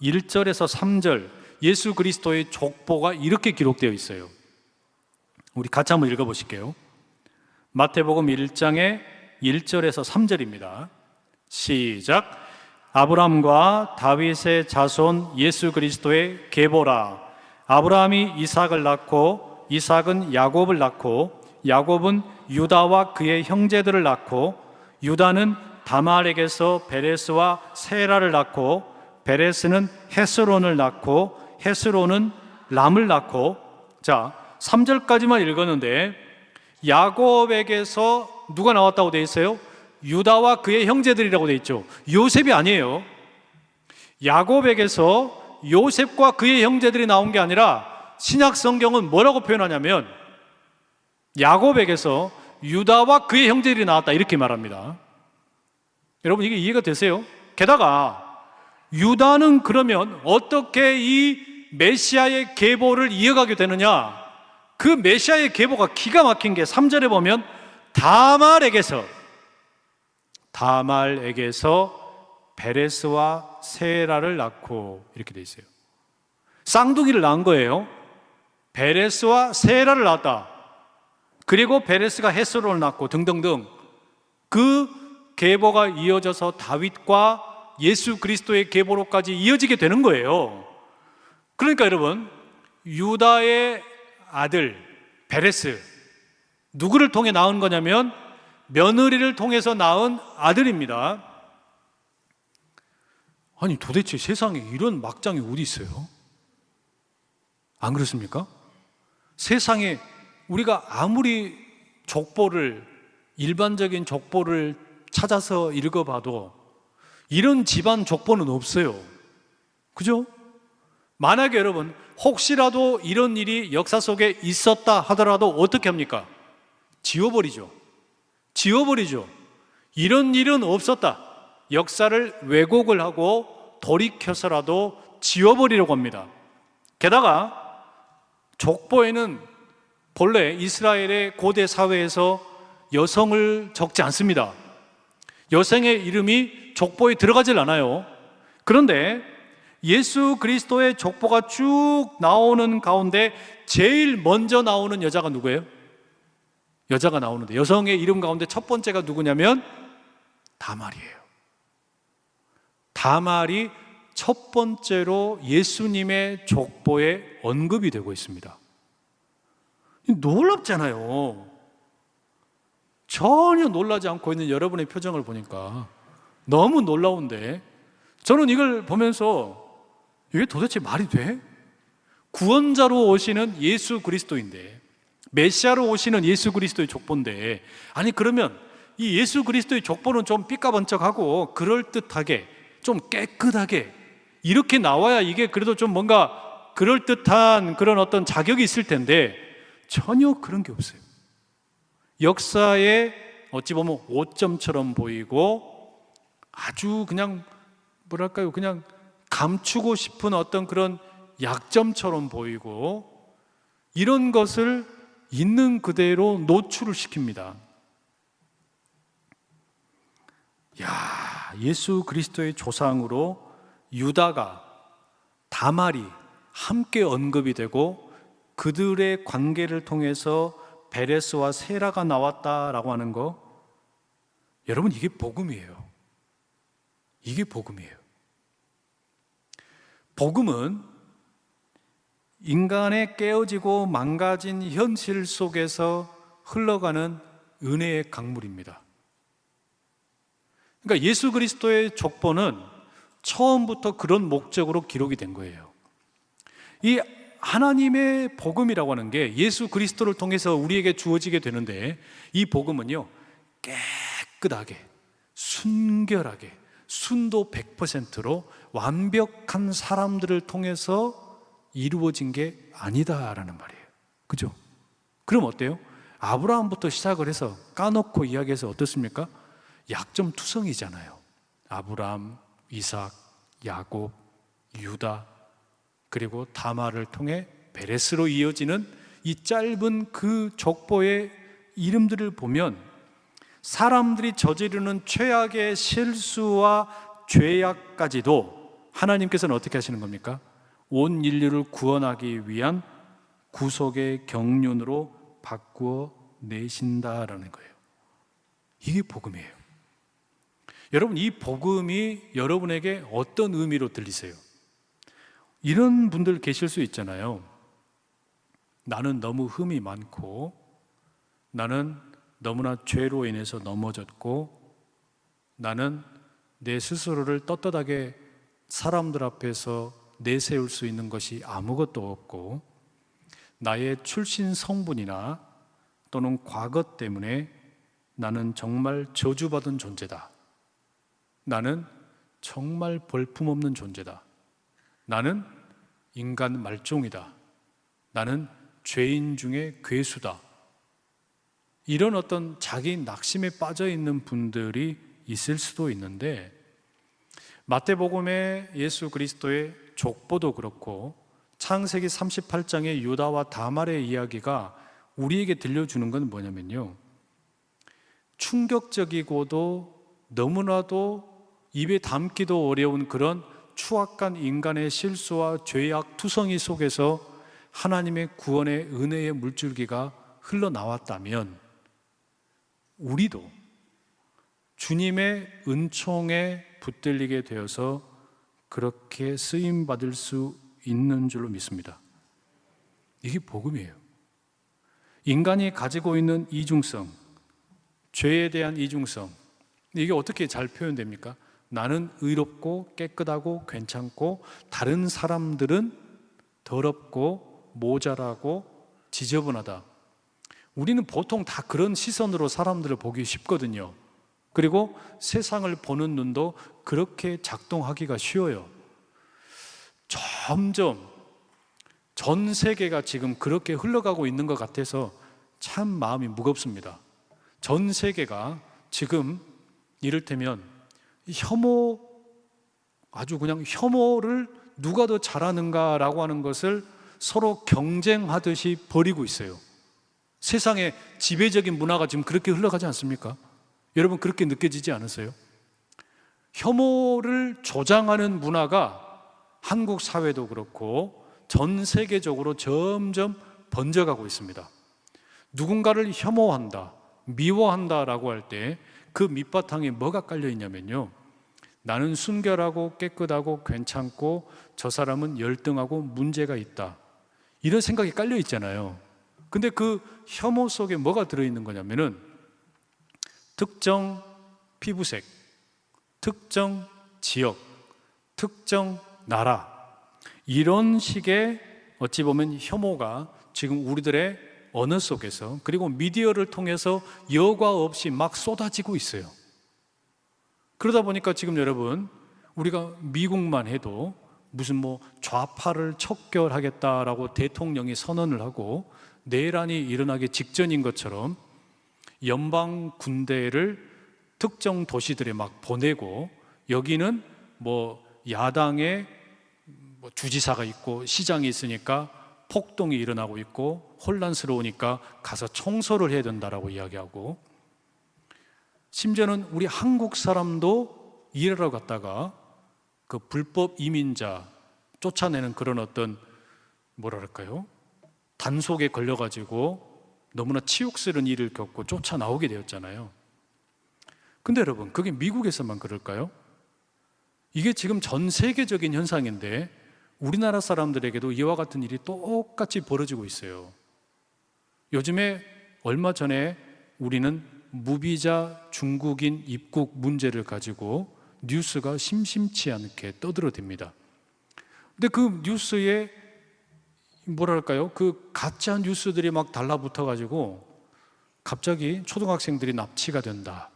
1절에서 3절 예수 그리스도의 족보가 이렇게 기록되어 있어요. 우리 같이 한번 읽어보실게요. 마태복음 1장의 1절에서 3절입니다. 시작. 아브라함과 다윗의 자손 예수 그리스도의 계보라. 아브라함이 이삭을 낳고 이삭은 야곱을 낳고 야곱은 유다와 그의 형제들을 낳고 유다는 다말에게서 베레스와 세라를 낳고 베레스는 헤스론을 낳고 헤스론은 람을 낳고. 자, 3절까지만 읽었는데 야곱에게서 누가 나왔다고 되어 있어요? 유다와 그의 형제들이라고 되어 있죠. 요셉이 아니에요. 야곱에게서 요셉과 그의 형제들이 나온 게 아니라 신약 성경은 뭐라고 표현하냐면 야곱에게서 유다와 그의 형제들이 나왔다, 이렇게 말합니다. 여러분, 이게 이해가 되세요? 게다가 유다는 그러면 어떻게 이 메시아의 계보를 이어가게 되느냐? 그 메시아의 계보가 기가 막힌 게 3절에 보면 다말에게서 베레스와 세라를 낳고, 이렇게 돼 있어요. 쌍둥이를 낳은 거예요. 베레스와 세라를 낳았다. 그리고 베레스가 헤스론을 낳고 등등등, 그 계보가 이어져서 다윗과 예수 그리스도의 계보로까지 이어지게 되는 거예요. 그러니까 여러분, 유다의 아들 베레스, 누구를 통해 낳은 거냐면 며느리를 통해서 낳은 아들입니다. 아니 도대체 세상에 이런 막장이 어디 있어요? 안 그렇습니까? 세상에 우리가 아무리 일반적인 족보를 찾아서 읽어봐도 이런 집안 족보는 없어요. 그죠? 만약에 여러분 혹시라도 이런 일이 역사 속에 있었다 하더라도 어떻게 합니까? 지워버리죠. 이런 일은 없었다. 역사를 왜곡을 하고 돌이켜서라도 지워버리려고 합니다. 게다가 족보에는 본래 이스라엘의 고대 사회에서 여성을 적지 않습니다. 여성의 이름이 족보에 들어가질 않아요. 그런데 예수 그리스도의 족보가 쭉 나오는 가운데 제일 먼저 나오는 여자가 누구예요? 여자가 나오는데 여성의 이름 가운데 첫 번째가 누구냐면 다말이에요. 다말이 첫 번째로 예수님의 족보에 언급이 되고 있습니다. 놀랍잖아요. 전혀 놀라지 않고 있는 여러분의 표정을 보니까 너무 놀라운데, 저는 이걸 보면서 이게 도대체 말이 돼? 구원자로 오시는 예수 그리스도인데, 메시아로 오시는 예수 그리스도의 족보인데, 아니 그러면 이 예수 그리스도의 족보는 좀 삐까번쩍하고 그럴듯하게 좀 깨끗하게 이렇게 나와야 이게 그래도 좀 뭔가 그럴듯한 그런 어떤 자격이 있을 텐데 전혀 그런 게 없어요. 역사에 어찌 보면 오점처럼 보이고 아주 그냥 뭐랄까요, 그냥 감추고 싶은 어떤 그런 약점처럼 보이고, 이런 것을 있는 그대로 노출을 시킵니다. 예수 그리스도의 조상으로 유다가, 다말이 함께 언급이 되고 그들의 관계를 통해서 베레스와 세라가 나왔다라고 하는 거, 여러분 이게 복음이에요. 이게 복음이에요. 복음은 인간의 깨어지고 망가진 현실 속에서 흘러가는 은혜의 강물입니다. 그러니까 예수 그리스도의 족보는 처음부터 그런 목적으로 기록이 된 거예요. 이 하나님의 복음이라고 하는 게 예수 그리스도를 통해서 우리에게 주어지게 되는데, 이 복음은요 깨끗하게, 순결하게, 순도 100%로 완벽한 사람들을 통해서 이루어진 게 아니다라는 말이에요. 그죠? 그럼 어때요? 아브라함부터 시작을 해서 까놓고 이야기해서 어떻습니까? 약점투성이잖아요. 아브라함, 이삭, 야곱, 유다, 그리고 다말을 통해 베레스로 이어지는 이 짧은 그 족보의 이름들을 보면 사람들이 저지르는 최악의 실수와 죄악까지도 하나님께서는 어떻게 하시는 겁니까? 온 인류를 구원하기 위한 구속의 경륜으로 바꾸어 내신다라는 거예요. 이게 복음이에요. 여러분, 이 복음이 여러분에게 어떤 의미로 들리세요? 이런 분들 계실 수 있잖아요. 나는 너무 흠이 많고, 나는 너무나 죄로 인해서 넘어졌고, 나는 내 스스로를 떳떳하게 사람들 앞에서 내세울 수 있는 것이 아무것도 없고, 나의 출신 성분이나 또는 과거 때문에 나는 정말 저주받은 존재다. 나는 정말 볼품없는 존재다. 나는 인간 말종이다. 나는 죄인 중에 괴수다. 이런 어떤 자기 낙심에 빠져 있는 분들이 있을 수도 있는데, 마태복음의 예수 그리스도의 족보도 그렇고 창세기 38장의 유다와 다말의 이야기가 우리에게 들려주는 건 뭐냐면요, 충격적이고도 너무나도 입에 담기도 어려운 그런 추악한 인간의 실수와 죄악 투성이 속에서 하나님의 구원의 은혜의 물줄기가 흘러나왔다면 우리도 주님의 은총에 붙들리게 되어서 그렇게 쓰임받을 수 있는 줄로 믿습니다. 이게 복음이에요. 인간이 가지고 있는 이중성, 죄에 대한 이중성, 이게 어떻게 잘 표현됩니까? 나는 의롭고 깨끗하고 괜찮고 다른 사람들은 더럽고 모자라고 지저분하다. 우리는 보통 다 그런 시선으로 사람들을 보기 쉽거든요. 그리고 세상을 보는 눈도 그렇게 작동하기가 쉬워요. 점점 전 세계가 지금 그렇게 흘러가고 있는 것 같아서 참 마음이 무겁습니다. 전 세계가 지금 이를테면 아주 그냥 혐오를 누가 더 잘하는가라고 하는 것을 서로 경쟁하듯이 벌이고 있어요. 세상의 지배적인 문화가 지금 그렇게 흘러가지 않습니까? 여러분 그렇게 느껴지지 않으세요? 혐오를 조장하는 문화가 한국 사회도 그렇고 전 세계적으로 점점 번져가고 있습니다. 누군가를 혐오한다, 미워한다라고 할 때 그 밑바탕에 뭐가 깔려 있냐면요, 나는 순결하고 깨끗하고 괜찮고 저 사람은 열등하고 문제가 있다, 이런 생각이 깔려 있잖아요. 근데 그 혐오 속에 뭐가 들어있는 거냐면은 특정 피부색, 특정 지역, 특정 나라, 이런 식의 어찌 보면 혐오가 지금 우리들의 언어 속에서 그리고 미디어를 통해서 여과 없이 막 쏟아지고 있어요. 그러다 보니까 지금 여러분 우리가 미국만 해도 무슨 좌파를 척결하겠다라고 대통령이 선언을 하고 내란이 일어나기 직전인 것처럼 연방 군대를 특정 도시들에 막 보내고 여기는 야당의 주지사가 있고 시장이 있으니까 폭동이 일어나고 있고 혼란스러우니까 가서 청소를 해야 된다라고 이야기하고, 심지어는 우리 한국 사람도 일하러 갔다가 그 불법 이민자 쫓아내는 그런 어떤 단속에 걸려가지고 너무나 치욕스러운 일을 겪고 쫓아나오게 되었잖아요. 근데 여러분 그게 미국에서만 그럴까요? 이게 지금 전 세계적인 현상인데 우리나라 사람들에게도 이와 같은 일이 똑같이 벌어지고 있어요. 요즘에 얼마 전에 우리는 무비자 중국인 입국 문제를 가지고 뉴스가 심심치 않게 떠들어댑니다. 근데 그 뉴스에 그 가짜 뉴스들이 막 달라붙어 가지고 갑자기 초등학생들이 납치가 된다,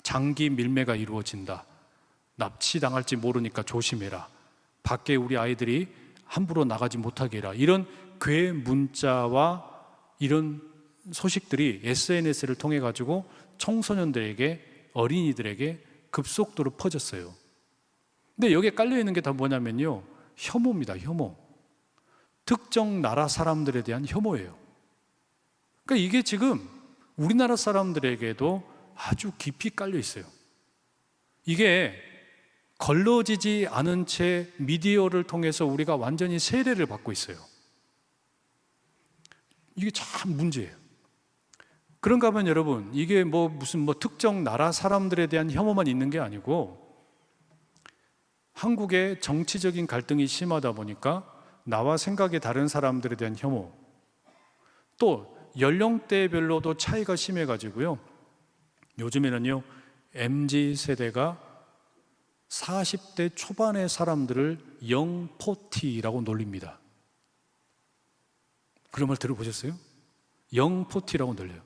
장기 밀매가 이루어진다, 납치당할지 모르니까 조심해라, 밖에 우리 아이들이 함부로 나가지 못하게 해라, 이런 괴 문자와 이런 소식들이 SNS를 통해 가지고 청소년들에게, 어린이들에게 급속도로 퍼졌어요. 근데 여기에 깔려 있는 게 다 뭐냐면요, 혐오입니다. 혐오. 특정 나라 사람들에 대한 혐오예요. 그러니까 이게 지금 우리나라 사람들에게도 아주 깊이 깔려 있어요. 이게 걸러지지 않은 채 미디어를 통해서 우리가 완전히 세례를 받고 있어요. 이게 참 문제예요. 그런가 하면 여러분, 이게 무슨 특정 나라 사람들에 대한 혐오만 있는 게 아니고 한국의 정치적인 갈등이 심하다 보니까 나와 생각이 다른 사람들에 대한 혐오, 또 연령대별로도 차이가 심해가지고요, 요즘에는요 MZ세대가 40대 초반의 사람들을 영포티라고 놀립니다. 그런 말 들어보셨어요? 영포티라고 놀려요.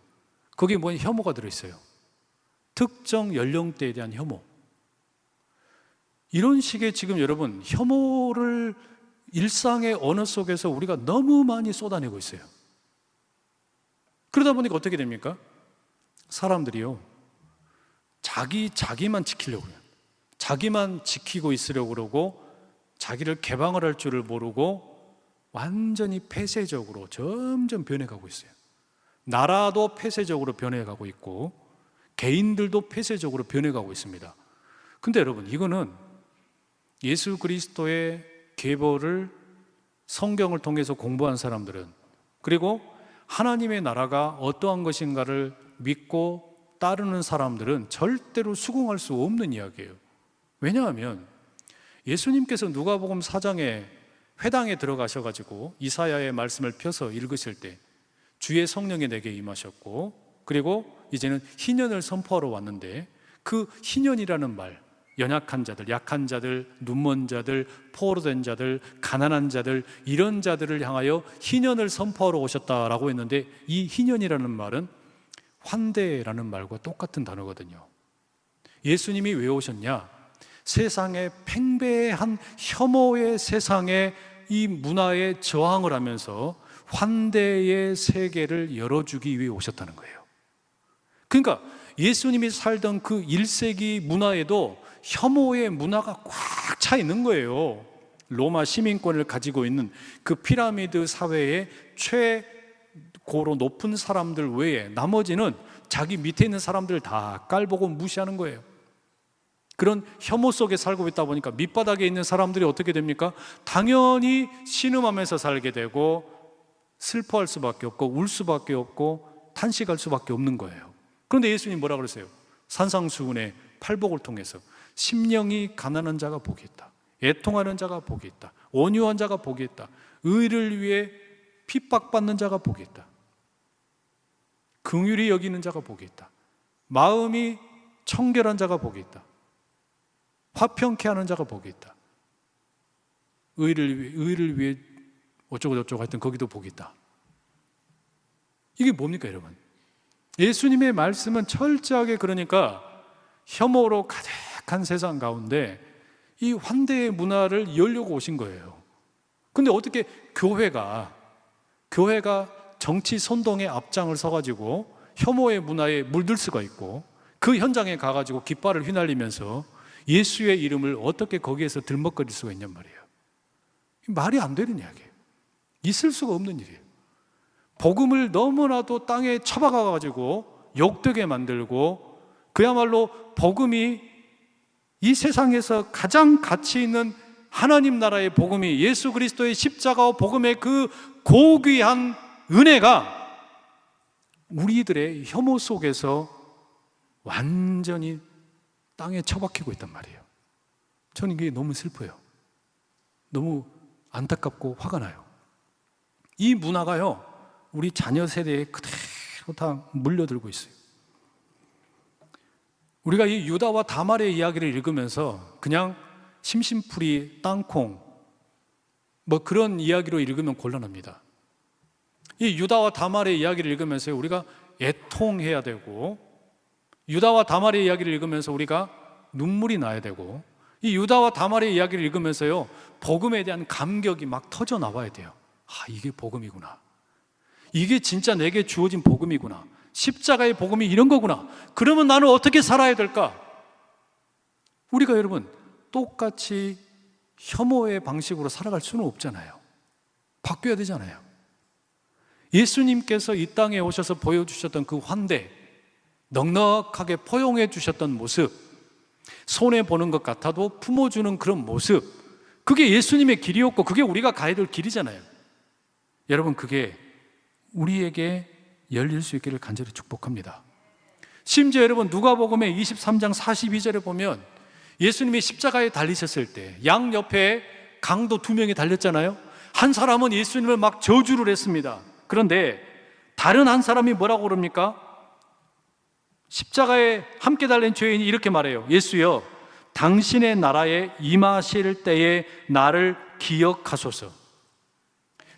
거기에 혐오가 들어있어요. 특정 연령대에 대한 혐오. 이런 식의 지금 여러분 혐오를 일상의 언어 속에서 우리가 너무 많이 쏟아내고 있어요. 그러다 보니까 어떻게 됩니까? 사람들이요 자기만 지키려고 해요. 자기만 지키고 있으려고 그러고 자기를 개방을 할 줄을 모르고 완전히 폐쇄적으로 점점 변해가고 있어요. 나라도 폐쇄적으로 변해가고 있고 개인들도 폐쇄적으로 변해가고 있습니다. 근데 여러분, 이거는 예수 그리스도의 계보를 성경을 통해서 공부한 사람들은, 그리고 하나님의 나라가 어떠한 것인가를 믿고 따르는 사람들은 절대로 수긍할 수 없는 이야기예요. 왜냐하면 예수님께서 누가복음 4장에 회당에 들어가셔가지고 이사야의 말씀을 펴서 읽으실 때 주의 성령이 내게 임하셨고, 그리고 이제는 희년을 선포하러 왔는데, 그 희년이라는 말, 연약한 자들, 약한 자들, 눈먼 자들, 포로된 자들, 가난한 자들, 이런 자들을 향하여 희년을 선포하러 오셨다라고 했는데, 이 희년이라는 말은 환대라는 말과 똑같은 단어거든요. 예수님이 왜 오셨냐? 세상의 팽배한 혐오의 세상에 이 문화에 저항을 하면서 환대의 세계를 열어주기 위해 오셨다는 거예요. 그러니까 예수님이 살던 그 1세기 문화에도 혐오의 문화가 꽉 차 있는 거예요. 로마 시민권을 가지고 있는 그 피라미드 사회의 최고로 높은 사람들 외에 나머지는 자기 밑에 있는 사람들 다 깔보고 무시하는 거예요. 그런 혐오 속에 살고 있다 보니까 밑바닥에 있는 사람들이 어떻게 됩니까? 당연히 신음하면서 살게 되고 슬퍼할 수밖에 없고 울 수밖에 없고 탄식할 수밖에 없는 거예요. 그런데 예수님 뭐라 그러세요? 산상수훈의 팔복을 통해서 심령이 가난한 자가 복이 있다, 애통하는 자가 복이 있다, 온유한 자가 복이 있다, 의를 위해 핍박받는 자가 복이 있다, 긍휼히 여기는 자가 복이 있다, 마음이 청결한 자가 복이 있다, 화평케 하는 자가 복이 있다, 의를 위해 어쩌고 저쩌고 하여튼 거기도 복이 있다. 이게 뭡니까 여러분? 예수님의 말씀은 철저하게, 그러니까 혐오로 가득한 세상 가운데 이 환대의 문화를 열려고 오신 거예요. 근데 어떻게 교회가 정치 선동의 앞장을 서가지고 혐오의 문화에 물들 수가 있고, 그 현장에 가가지고 깃발을 휘날리면서 예수의 이름을 어떻게 거기에서 들먹거릴 수가 있냔 말이에요. 말이 안 되는 이야기예요. 있을 수가 없는 일이에요. 복음을 너무나도 땅에 처박아가지고 욕되게 만들고, 그야말로 복음이 이 세상에서 가장 가치 있는 하나님 나라의 복음이, 예수 그리스도의 십자가와 복음의 그 고귀한 은혜가 우리들의 혐오 속에서 완전히 땅에 처박히고 있단 말이에요. 저는 이게 너무 슬퍼요. 너무 안타깝고 화가 나요. 이 문화가요, 우리 자녀 세대에 그대로 다 물려들고 있어요. 우리가 이 유다와 다말의 이야기를 읽으면서 그냥 심심풀이, 땅콩 뭐 그런 이야기로 읽으면 곤란합니다. 이 유다와 다말의 이야기를 읽으면서 우리가 애통해야 되고, 유다와 다말의 이야기를 읽으면서 우리가 눈물이 나야 되고, 이 유다와 다말의 이야기를 읽으면서요, 복음에 대한 감격이 막 터져 나와야 돼요. 아, 이게 복음이구나. 이게 진짜 내게 주어진 복음이구나. 십자가의 복음이 이런 거구나. 그러면 나는 어떻게 살아야 될까? 우리가 여러분 똑같이 혐오의 방식으로 살아갈 수는 없잖아요. 바뀌어야 되잖아요. 예수님께서 이 땅에 오셔서 보여주셨던 그 환대, 넉넉하게 포용해 주셨던 모습, 손해보는 것 같아도 품어주는 그런 모습, 그게 예수님의 길이었고 그게 우리가 가야 될 길이잖아요. 여러분, 그게 우리에게 열릴 수 있기를 간절히 축복합니다. 심지어 여러분 누가복음의 23장 42절에 보면 예수님이 십자가에 달리셨을 때 양 옆에 강도 2명이 달렸잖아요. 한 사람은 예수님을 막 저주를 했습니다. 그런데 다른 한 사람이 뭐라고 그럽니까? 십자가에 함께 달린 죄인이 이렇게 말해요. 예수여, 당신의 나라에 임하실 때에 나를 기억하소서.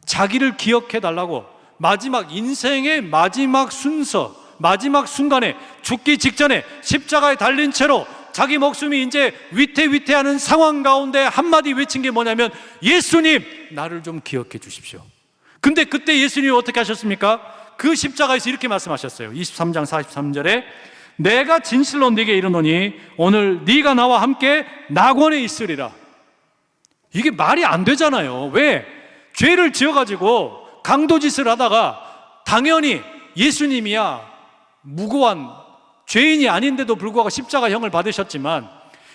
자기를 기억해 달라고, 마지막 인생의 마지막 순서, 마지막 순간에 죽기 직전에 십자가에 달린 채로 자기 목숨이 이제 위태위태하는 상황 가운데 한마디 외친 게 뭐냐면, 예수님, 나를 좀 기억해 주십시오. 근데 그때 예수님이 어떻게 하셨습니까? 그 십자가에서 이렇게 말씀하셨어요. 23장 43절에 내가 진실로 네게 이르노니 오늘 네가 나와 함께 낙원에 있으리라. 이게 말이 안 되잖아요. 왜? 죄를 지어가지고 강도짓을 하다가 당연히 예수님이야 무고한 죄인이 아닌데도 불구하고 십자가형을 받으셨지만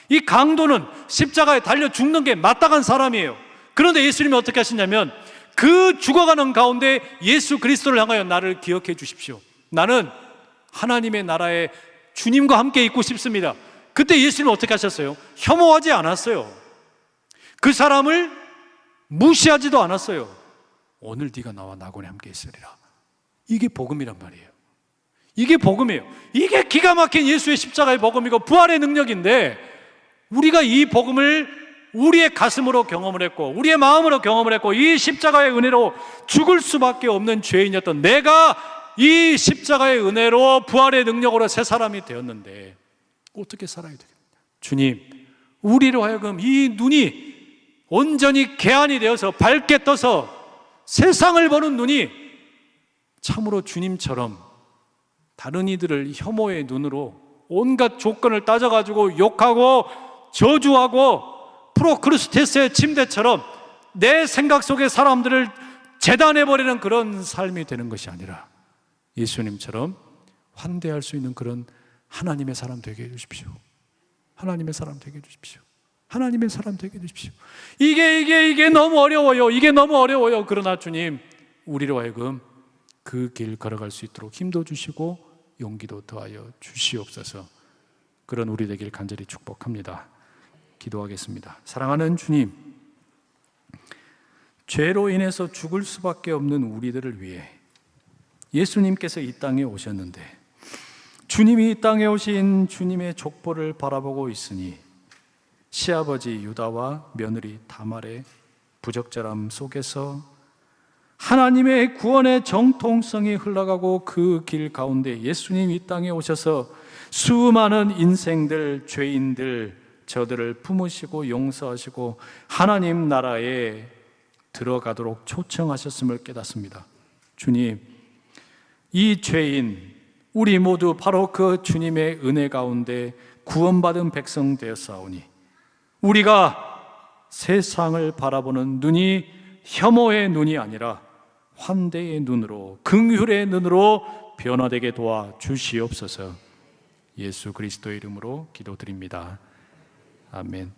이 강도는 십자가에 달려 죽는 게 마땅한 사람이에요. 그런데 예수님이 어떻게 하시냐면 그 죽어가는 가운데 예수 그리스도를 향하여 나를 기억해 주십시오. 나는 하나님의 나라에 주님과 함께 있고 싶습니다. 그때 예수님은 어떻게 하셨어요? 혐오하지 않았어요. 그 사람을 무시하지도 않았어요. 오늘 네가 나와 낙원에 함께 있으리라. 이게 복음이란 말이에요. 이게 복음이에요. 이게 기가 막힌 예수의 십자가의 복음이고 부활의 능력인데, 우리가 이 복음을 우리의 가슴으로 경험을 했고 우리의 마음으로 경험을 했고 이 십자가의 은혜로 죽을 수밖에 없는 죄인이었던 내가 이 십자가의 은혜로 부활의 능력으로 새 사람이 되었는데 어떻게 살아야 되겠냐? 주님, 우리로 하여금 이 눈이 온전히 개안이 되어서 밝게 떠서 세상을 보는 눈이 참으로 주님처럼 다른 이들을 혐오의 눈으로 온갖 조건을 따져가지고 욕하고 저주하고 프로크루스테스의 침대처럼 내 생각 속의 사람들을 재단해버리는 그런 삶이 되는 것이 아니라 예수님처럼 환대할 수 있는 그런 하나님의 사람 되게 해주십시오. 하나님의 사람 되게 해주십시오. 하나님의 사람 되게 해주십시오. 이게 너무 어려워요. 이게 너무 어려워요. 그러나 주님, 우리로 하여금 그 길 걸어갈 수 있도록 힘도 주시고 용기도 더하여 주시옵소서. 그런 우리 되길 간절히 축복합니다. 기도하겠습니다. 사랑하는 주님, 죄로 인해서 죽을 수밖에 없는 우리들을 위해 예수님께서 이 땅에 오셨는데, 주님이 이 땅에 오신 주님의 족보를 바라보고 있으니 시아버지 유다와 며느리 다말의 부적절함 속에서 하나님의 구원의 정통성이 흘러가고 그 길 가운데 예수님 이 땅에 오셔서 수많은 인생들, 죄인들, 저들을 품으시고 용서하시고 하나님 나라에 들어가도록 초청하셨음을 깨닫습니다. 주님, 이 죄인 우리 모두 바로 그 주님의 은혜 가운데 구원받은 백성 되었사오니 우리가 세상을 바라보는 눈이 혐오의 눈이 아니라 환대의 눈으로, 긍휼의 눈으로 변화되게 도와 주시옵소서. 예수 그리스도의 이름으로 기도드립니다. 아멘.